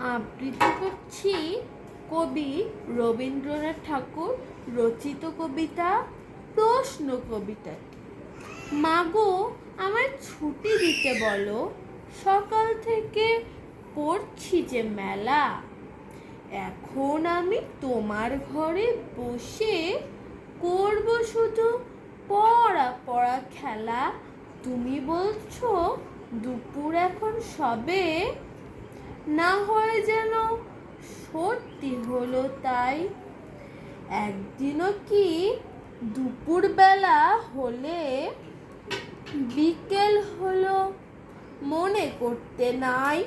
আবৃত্তি করছি কবি রবীন্দ্রনাথ ঠাকুর রচিত কবিতা প্রশ্ন কবিতাটি। মাগো, আমায় ছুটি দিতে বলো, সকাল থেকে পড়ছি যে মেলা। এখন আমি তোমার ঘরে বসে করব শুধু পড়া পড়া খেলা। তুমি বলছো দুপুর এখন সবে, না হয় যেন সত্যি হলো তাই। একদিনও কি দুপুরবেলা হলে বিকেল হলো মনে করতে নাই?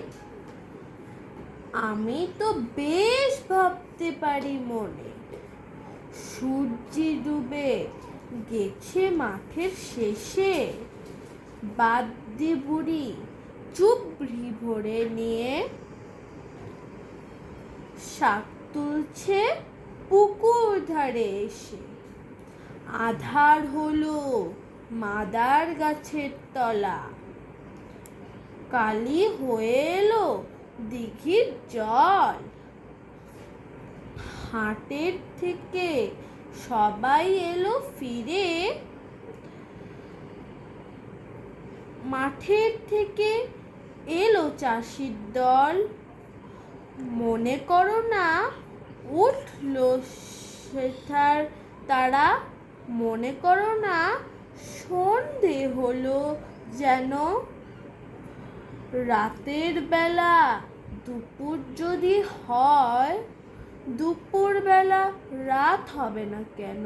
আমি তো বেশ ভাবতে পারি মনে, সূর্য ডুবে গেছে মাঠের শেষে। বাদ্যি বুড়ি চুবড়ি ভরে নিয়ে শাক তুলছে পুকুর ধারে এসে। আধার হলো মাদার গাছের তলা, কালি হয়ে এলো দিঘির জল। হাটের থেকে সবাই এলো ফিরে, মাঠের থেকে এলো চাষির দল। মনে করো না উঠলো সেথার তারা, মনে করো না সন্ধে হলো যেন। রাতের বেলা দুপুর যদি হয়, দুপুর বেলা রাত হবে না কেন?